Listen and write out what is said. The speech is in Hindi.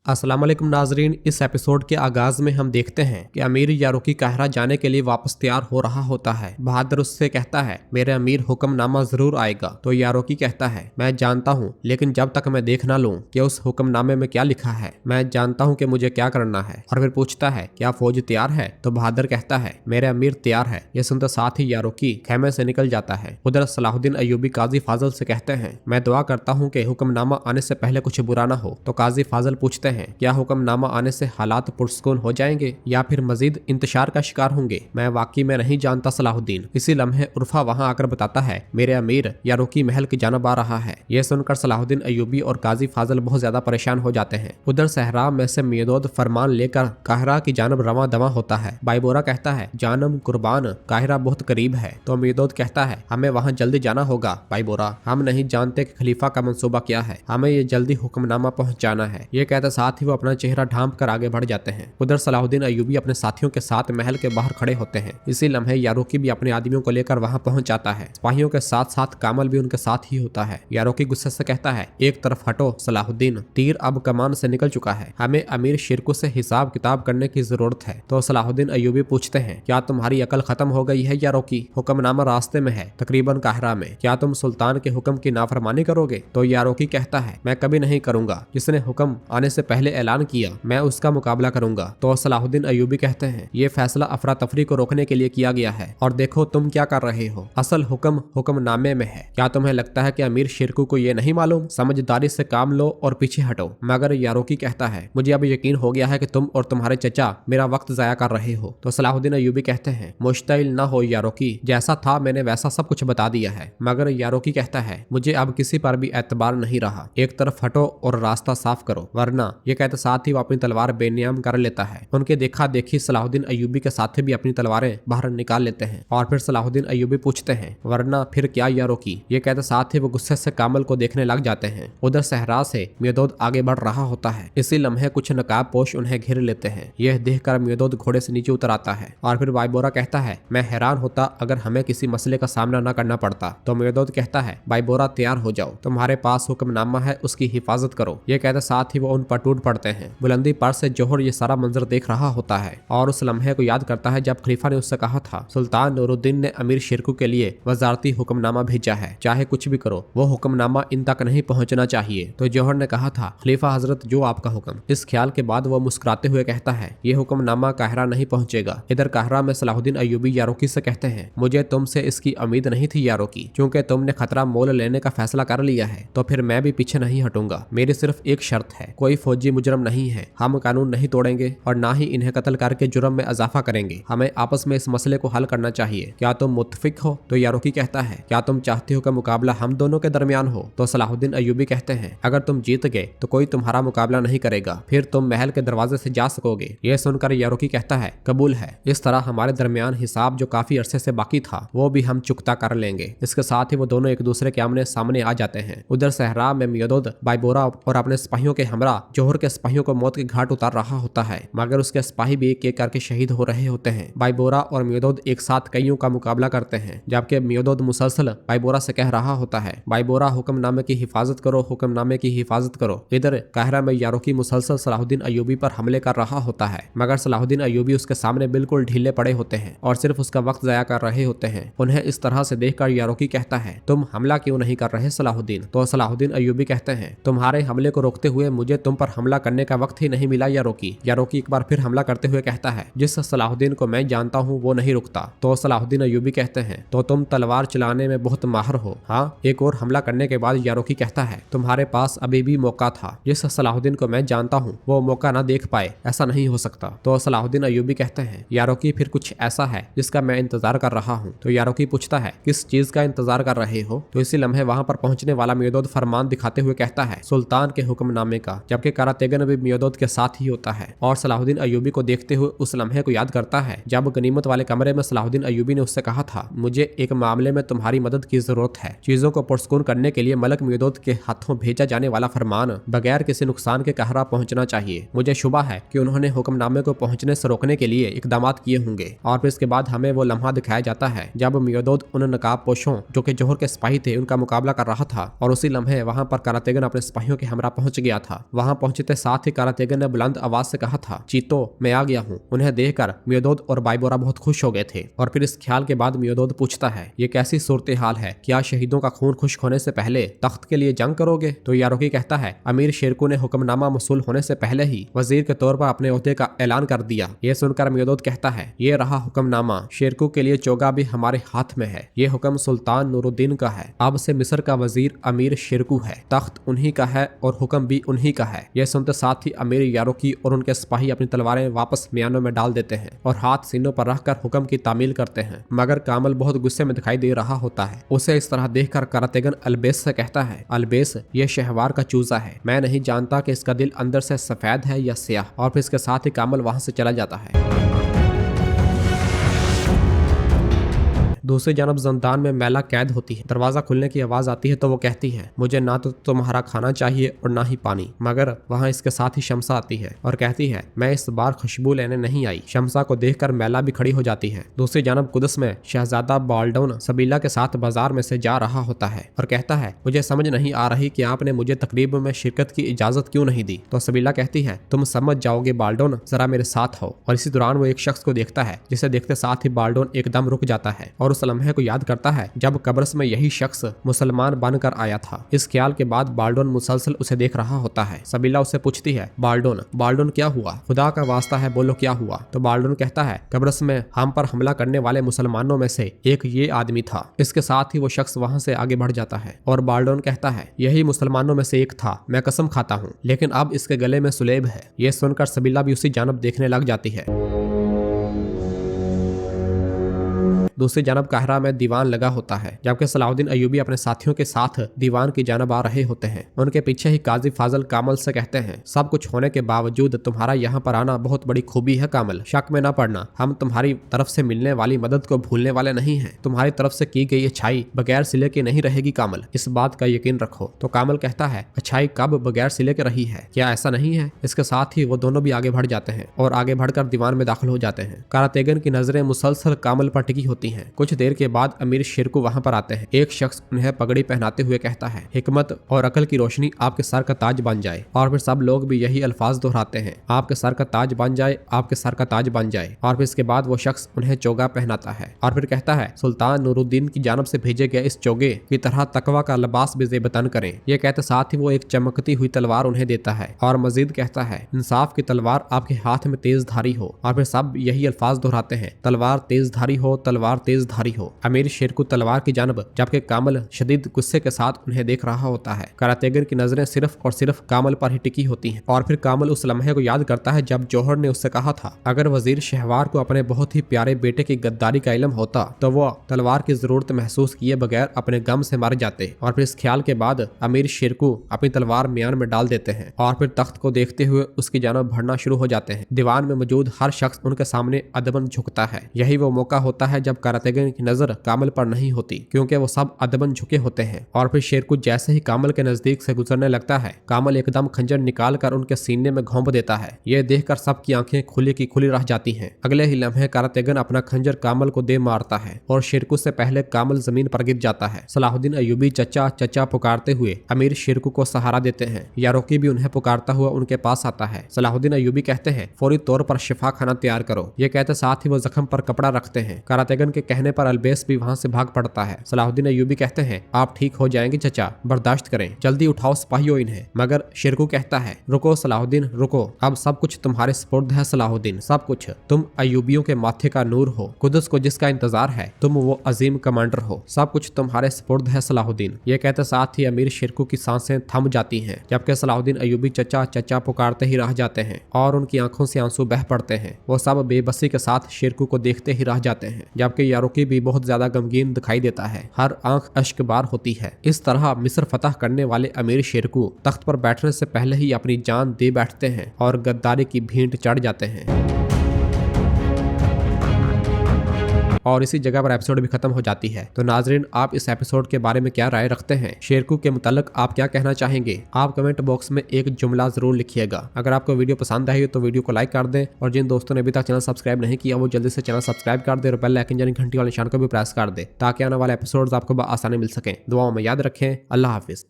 अस्सलाम वालेकुम नाजरीन। इस एपिसोड के आगाज में हम देखते हैं कि अमीर यारोकी काहिरा जाने के लिए वापस तैयार हो रहा होता है। बहादुर उससे कहता है मेरे अमीर हुक्मनामा जरूर आएगा। तो यारोकी कहता है मैं जानता हूँ, लेकिन जब तक मैं देख ना लूँ कि उस हुक्मनामे में क्या लिखा है मैं जानता हूँ कि मुझे क्या करना है। और फिर पूछता है क्या फौज तैयार है? तो बहादुर कहता है मेरे अमीर तैयार है। ये सुनते साथ ही यारोकी खेमे से निकल जाता है। उधर सलाहुद्दीन अयूबी काजी फाजल से कहते हैं मैं दुआ करता हूँ कि हुक्मनामा आने से पहले कुछ बुरा ना हो। तो काजी फाजल पूछते हैं क्या हुक्मनामा आने से हालात पुरसकून हो जाएंगे या फिर मजीद इंतशार का शिकार होंगे? मैं वाकई में नहीं जानता सलाहुद्दीन। इसी लम्हे उर्फा वहां आकर बताता है मेरे अमीर यारोकी महल की जानब आ रहा है। यह सुनकर सलाहुद्दीन अयूबी और काजी फाजल बहुत ज्यादा परेशान हो जाते हैं। उधर सहरा में से मियोदोद फरमान लेकर काहिरा की जानब रवा दवा होता है। बाइबोरा कहता है जानम कुर्बान, काहिरा बहुत करीब है। तो मियोदोद कहता है हमें वहाँ जल्दी जाना होगा बाइबोरा, हम नहीं जानते कि खलीफा का मंसूबा क्या है, हमें ये जल्दी हुक्मनामा पहुंचाना है। ये कहते साथ ही वो अपना चेहरा ढांप कर आगे बढ़ जाते हैं। उधर सलाहुद्दीन अयूबी अपने साथियों के साथ महल के बाहर खड़े होते हैं। इसी लम्हे यारोकी भी अपने आदमियों को लेकर वहां पहुंच जाता है। सिपाहियों के साथ साथ कामल भी उनके साथ ही होता है। यारोकी गुस्से से कहता है एक तरफ हटो सलाहुद्दीन, तीर अब कमान से निकल चुका है, हमें अमीर शिरकू से हिसाब किताब करने की जरूरत है। तो सलाहुद्दीन अयूबी पूछते हैं क्या तुम्हारी अकल खत्म हो गई है यारोकी? हुक्मनामा रास्ते में है, तकरीबन काहिरा में, क्या तुम सुल्तान के हुक्म की नाफरमानी करोगे? तो यारोकी कहता है मैं कभी नहीं करूंगा, जिसने हुक्म आने से पहले ऐलान किया मैं उसका मुकाबला करूंगा। तो सलाहुद्दीन अयूबी कहते हैं ये फैसला अफरा तफरी को रोकने के लिए किया गया है और देखो तुम क्या कर रहे हो, असल हुक्म हुक्मनामे में है। क्या तुम्हें लगता है कि अमीर शिरकू को ये नहीं मालूम? समझदारी से काम लो और पीछे हटो। मगर यारोकी कहता है मुझे अब यकीन हो गया है कि तुम और तुम्हारे चचा मेरा वक्त जाया कर रहे हो। तो सलाहुद्दीन अयूबी कहते हैं मुश्ताइल न हो यारोकी, जैसा था मैंने वैसा सब कुछ बता दिया है। मगर यारोकी कहता है मुझे अब किसी पर भी एतबार नहीं रहा, एक तरफ हटो और रास्ता साफ करो वरना। ये कहते साथ ही वो अपनी तलवार बेनियाम कर लेता है। उनके देखा देखी सलाहुद्दीन अयूबी के साथी भी अपनी तलवारें बाहर निकाल लेते हैं। और फिर सलाहुद्दीन अयूबी पूछते हैं वरना फिर क्या यारोकी? ये कहते साथ ही वो गुस्से से कामल को देखने लग जाते हैं। उधर सहरा से मियोदोद आगे बढ़ रहा होता है। इसी लम्हे कुछ नकाब पोश उन्हें घेर लेते हैं। यह देखकर मियोदोद घोड़े से नीचे उतर आता है। और फिर बाइबोरा कहता है मैं हैरान होता अगर हमें किसी मसले का सामना न करना पड़ता। तो मियोदोद कहता है बाइबोरा तैयार हो जाओ, तुम्हारे पास हुक्मनामा है, उसकी हिफाजत करो। ये कहते साथ ही वो उन पर टूट पड़ते हैं। बुलंदी पर से जोहर ये सारा मंजर देख रहा होता है और उस लम्हे को याद करता है जब खलीफा ने उससे कहा था सुल्तान नूरुद्दीन ने अमीर शिरकू के लिए वजारती हुक्मनामा भेजा है, चाहे कुछ भी करो वो हुक्मनामा इन तक नहीं पहुंचना चाहिए। तो जोहर ने कहा था खलीफा हजरत जो आपका हुक्म। इस ख्याल के बाद वो मुस्कुराते हुए कहता है ये हुक्मनामा काहिरा नहीं पहुंचेगा। इधर काहिरा में सलाहुद्दीन अयूबी यारोकी से कहते हैं मुझे तुमसे इसकी उम्मीद नहीं थी यारोकी, क्योंकि तुमने खतरा मोल लेने का फैसला कर लिया है तो फिर मैं भी पीछे नहीं हटूंगा। मेरी सिर्फ एक शर्त है, कोई फौजी मुजरम नहीं है, हम कानून नहीं तोड़ेंगे और ना ही इन्हें कत्ल करके जुर्म में इजाफा करेंगे। हमें आपस में इस मसले को हल करना चाहिए। क्या तुम मुत्तफिक हो? तो यारोकी कहता है क्या तुम चाहते हो कि मुकाबला हम दोनों के दरमियान हो? तो सलाहुद्दीन अयूबी कहते हैं अगर तुम जीत गए तो कोई तुम्हारा मुकाबला नहीं करेगा, फिर तुम महल के दरवाजे से जा सकोगे। यह सुनकर यारोकी कहता है कबूल है, इस तरह हमारे दरमियान हिसाब जो काफी अरसे से बाकी था वो भी हम चुकता कर लेंगे। इसके साथ ही वो दोनों एक दूसरे के आमने सामने आ जाते हैं। उधर सहरा में मियोदोद बाइबोरा और अपने सिपाहियों के हमरा जोहर के सिपाहियों को मौत के घाट उतार रहा होता है, मगर उसके सिपाही भी एक एक करके शहीद हो रहे होते हैं। बाइबोरा और मियोदोद एक साथ कईयों का मुकाबला करते हैं, जबकि मियोदोद मुसलसल बाइबोरा से कह रहा होता है बाइबोरा हुक्मनामे की हिफाजत करो, हुक्मनामे की हिफाजत करो। इधर काहिरा में यारोकी मुसलसल सलाहुद्दीन अयूबी पर हमले कर रहा होता है, मगर सलाहुद्दीन अयूबी उसके सामने बिल्कुल ढीले पड़े होते हैं और सिर्फ उसका वक्त जाया कर रहे होते हैं। उन्हें इस तरह से देखकर यारोकी कहता है तुम हमला क्यों नहीं कर रहे सलाहुद्दीन? तो सलाहुद्दीन अयूबी कहते हैं तुम्हारे हमले को रोकते हुए मुझे तुम पर हमला करने का वक्त ही नहीं मिला यारोकी। यारोकी एक बार फिर हमला करते हुए कहता है जिस सलाहुद्दीन को मैं जानता हूँ वो नहीं रुकता। तो सलाहुद्दीन अयूबी कहते हैं तो तुम तलवार चलाने में बहुत माहिर हो। हाँ, एक और हमला करने के बाद यारोकी कहता है तुम्हारे पास अभी भी मौका था, जिस सलाहुद्दीन को मैं जानता हूँ वो मौका ना देख पाए, ऐसा नहीं हो सकता। तो सलाहुद्दीन अयूबी कहते हैं यारोकी फिर कुछ ऐसा है जिसका मैं इंतजार कर रहा हूँ। तो यारोकी पूछता है किस चीज का इंतजार कर रहे हो? तो इसी लम्हे वहां पर पहुंचने वाला मियोदोद फरमान दिखाते हुए कहता है सुल्तान के हुक्मनामे का, जबकि कारातेगन भी मियोदोद के साथ ही होता है और सलाहुद्दीन अयूबी को देखते हुए उस लम्हे को याद करता है जब गनीमत वाले कमरे में सलाहुद्दीन अयूबी ने उससे कहा था मुझे एक मामले में तुम्हारी मदद की जरूरत है। चीजों को पुरस्कून करने के लिए मलक मियोदोद के हाथों भेजा जाने वाला फरमान बगैर किसी नुकसान के काहिरा पहुंचना चाहिए। मुझे शुबा है कि उन्होंने हुक्मनामे को पहुंचने से रोकने के लिए इकदाम किए होंगे। और फिर इसके बाद हमें वो लम्हा दिखाया जाता है जब मियोदोद उन नकाब पोशों जो कि जोहर के सिपाही थे उनका मुकाबला कर रहा था और उसी लम्हे वहां पर कारातेगन अपने सिपाहियों के हमरा पहुंच गया था। वहां पहुंचने पहुंचते साथ ही कारातेगन ने बुलंद आवाज से कहा था, चीतो मैं आ गया हूँ। उन्हें देखकर मियोदोद और बाइबोरा बहुत खुश हो गए थे। और फिर इस ख्याल के बाद मियोदोद पूछता है, ये कैसी सूरत हाल है, क्या शहीदों का खून खुश्क होने से पहले तख्त के लिए जंग करोगे? तो यारोकी कहता है, अमीर शेरकू ने हुक्मनामा मसूल होने से पहले ही वजीर के तौर पर अपने ओहदे का ऐलान कर दिया। ये सुनकर मियोदोद कहता है, ये रहा हुक्मनामा, शेरकू के लिए चोगा भी हमारे हाथ में है। ये हुक्म सुल्तान नूरुद्दीन का है। अब से मिस्र का वजीर अमीर शेरकू है, तख्त उन्हीं का है और हुक्म भी उन्हीं का है। यह सुनते साथ ही अमीर यारोकी और उनके सिपाही अपनी तलवारें वापस म्यानों में डाल देते हैं और हाथ सीनों पर रखकर हुक्म की तामील करते हैं। मगर कामल बहुत गुस्से में दिखाई दे रहा होता है। उसे इस तरह देखकर कारातेगन अलबेस से कहता है, अलबेस ये शहवार का चूजा है, मैं नहीं जानता कि इसका दिल अंदर से सफेद है या स्याह। और फिर इसके साथ ही कामल वहां से चला जाता है। दूसरी जानब ज़ंदान में मैला कैद होती है। दरवाजा खुलने की आवाज आती है तो वो कहती है, मुझे ना तो तुम्हारा खाना चाहिए और ना ही पानी। मगर वहाँ इसके साथ ही शमसा आती है और कहती है, मैं इस बार खुशबू लेने नहीं आई। शमसा को देखकर मैला भी खड़ी हो जाती है। दूसरी जानब कुदस में शहजादा बाल्डोन सबीला के साथ बाजार में से जा रहा होता है और कहता है, मुझे समझ नहीं आ रही कि आपने मुझे तकरीब में शिरकत की इजाजत क्यों नहीं दी। तो सबीला कहती है, तुम समझ जाओगे बाल्डोन, जरा मेरे साथ हो। और इसी दौरान वो एक शख्स को देखता है, जिसे देखते साथ ही बाल्डोन एकदम रुक जाता है और उस लम्हे को याद करता है जब कब्रस में यही शख्स मुसलमान बनकर आया था। इस ख्याल के बाद बाल्डोन मुसलसल उसे देख रहा होता है। सबीला उससे पूछती है, बाल्डोन क्या हुआ? खुदा का वास्ता है बोलो क्या हुआ? तो बाल्डोन कहता है, कब्रस में हम पर हमला करने वाले मुसलमानों में से एक ये आदमी था। इसके साथ ही वो शख्स वहां से आगे बढ़ जाता है और बाल्डोन कहता है, यही मुसलमानों में से एक था, मैं कसम खाता हूँ, लेकिन अब इसके गले में सुलेब है। ये सुनकर सबीला भी उसी जानब देखने लग जाती है। दूसरी जानब काहिरा में दीवान लगा होता है, जबकि सलाहुद्दीन अयूबी अपने साथियों के साथ दीवान की जानब आ रहे होते हैं। उनके पीछे ही काजी फाजल कामल से कहते हैं, सब कुछ होने के बावजूद तुम्हारा यहाँ पर आना बहुत बड़ी खूबी है कामल, शक में न पड़ना, हम तुम्हारी तरफ से मिलने वाली मदद को भूलने वाले नहीं हैं। तुम्हारी तरफ से की गई अच्छाई बगैर सिले के नहीं रहेगी कामल, इस बात का यकीन रखो। तो कामल कहता है, अच्छाई कब बगैर सिले के रही है, क्या ऐसा नहीं है? इसके साथ ही वो दोनों भी आगे बढ़ जाते हैं और आगे बढ़कर दीवान में दाखिल हो जाते हैं। कारातेगन की नजरें मुसलसल कामल पर टिकी होती हैं। कुछ देर के बाद अमीर शेरकू वहां पर आते हैं। एक शख्स उन्हें पगड़ी पहनाते हुए कहता है, हिकमत और अकल की रोशनी आपके सर का ताज बन जाए। और फिर सब लोग भी यही अल्फाज दोहराते हैं, आपके सर का ताज बन जाए, आपके सर का ताज बन जाए। और फिर इसके बाद वो शख्स उन्हें चोगा पहनाता है और फिर कहता है, सुल्तान नूरुद्दीन की जानब से भेजे गए इस चोगे की तरह तकवा का लिबास भी ज़ेबतन करें। ये कहते साथ ही वो एक चमकती हुई तलवार उन्हें देता है और मजीद कहता है, इंसाफ की तलवार आपके हाथ में तेज धारी हो। और फिर सब यही अल्फाज दोहराते हैं, तलवार तेज धारी हो, तलवार तेज धारी हो। अमीर शेरकू तलवार की जानब, जबकि कामल शदीद गुस्से के साथ उन्हें देख रहा होता है। कारातेगन की नजरें सिर्फ और सिर्फ कामल पर ही टिकी होती हैं। और फिर कामल उस लम्हे को याद करता है जब जौहर ने उससे कहा था, अगर वजीर शहवार को अपने बहुत ही प्यारे बेटे की गद्दारी का इल्म होता तो वो तलवार की जरूरत महसूस किए बगैर अपने गम से मर जाते। और फिर इस ख्याल के बाद अमीर शेरकू अपनी तलवार म्यान में डाल देते हैं और फिर तख्त को देखते हुए उसकी जानब बढ़ना शुरू हो जाते हैं। दीवान में मौजूद हर शख्स उनके सामने अदबन झुकता है। यही वो मौका होता है जब कारातेगन की नजर कामल पर नहीं होती, क्योंकि वो सब अदबन झुके होते हैं। और फिर शेरकू जैसे ही कामल के नजदीक से गुजरने लगता है, कामल एकदम खंजर निकाल कर उनके सीने में घोंप देता है। ये देखकर सबकी आंखें खुली की खुली रह जाती हैं। अगले ही लम्हे कारातेगन अपना खंजर कामल को दे मारता है और शेरकू से पहले कामल जमीन पर गिर जाता है। सलाहुद्दीन अयूबी चचा चचा पुकारते हुए अमीर शेरकू को सहारा देते हैं। यारोकी भी उन्हें पुकारता हुआ उनके पास आता है। सलाहुद्दीन अयूबी कहते हैं, फौरी तौर पर शिफा खाना तैयार करो। ये कहते साथ ही वो जख्म पर कपड़ा रखते हैं। कारातेगन के कहने पर अलबेस भी वहां से भाग पड़ता है। सलाहुद्दीन अयूबी कहते हैं, आप ठीक हो जाएंगे चचा, बर्दाश्त करें, जल्दी उठाओ सिपाहियों इन्हें। मगर शेरकू कहता है, रुको सलाहुद्दीन रुको, अब सब कुछ तुम्हारे स्पुर्द है सलाहुद्दीन, सब कुछ। तुम अयूबियों के माथे का नूर हो, कुदस को जिसका इंतजार है, तुम वो अजीम कमांडर हो, सब कुछ तुम्हारे स्पुर्द है सलाहुद्दीन। ये कहते साथ ही अमीर शेरकू की सांसें थम जाती हैं, जबकि सलाहुद्दीन अयूबी चचा चचा पुकारते ही रह जाते हैं और उनकी आंखों से आंसू बह पड़ते हैं। वो सब बेबसी के साथ शेरकू को देखते ही रह जाते हैं, जबकि यारोकी भी बहुत ज्यादा गमगीन दिखाई देता है। हर आंख अश्कबार होती है। इस तरह मिस्र फतह करने वाले अमीर शेरकू तख्त पर बैठने से पहले ही अपनी जान दे बैठते हैं और गद्दारी की भींट चढ़ जाते हैं। और इसी जगह पर एपिसोड भी खत्म हो जाती है। तो नाजरीन, आप इस एपिसोड के बारे में क्या राय रखते हैं? शेरकू के मुतालिक आप क्या कहना चाहेंगे? आप कमेंट बॉक्स में एक जुमला जरूर लिखिएगा। अगर आपको वीडियो पसंद आई तो वीडियो को लाइक कर दें और जिन दोस्तों ने अभी तक चैनल सब्सक्राइब नहीं किया वो जल्दी से चैनल सब्सक्राइब कर दे और बेल आइकन यानी घंटी वाले निशान को भी प्रेस कर दे, ताकि आने वाले एपिसोड्स आपको आसानी मिल सके। दुआओं में याद रखें। अल्लाह हाफिज।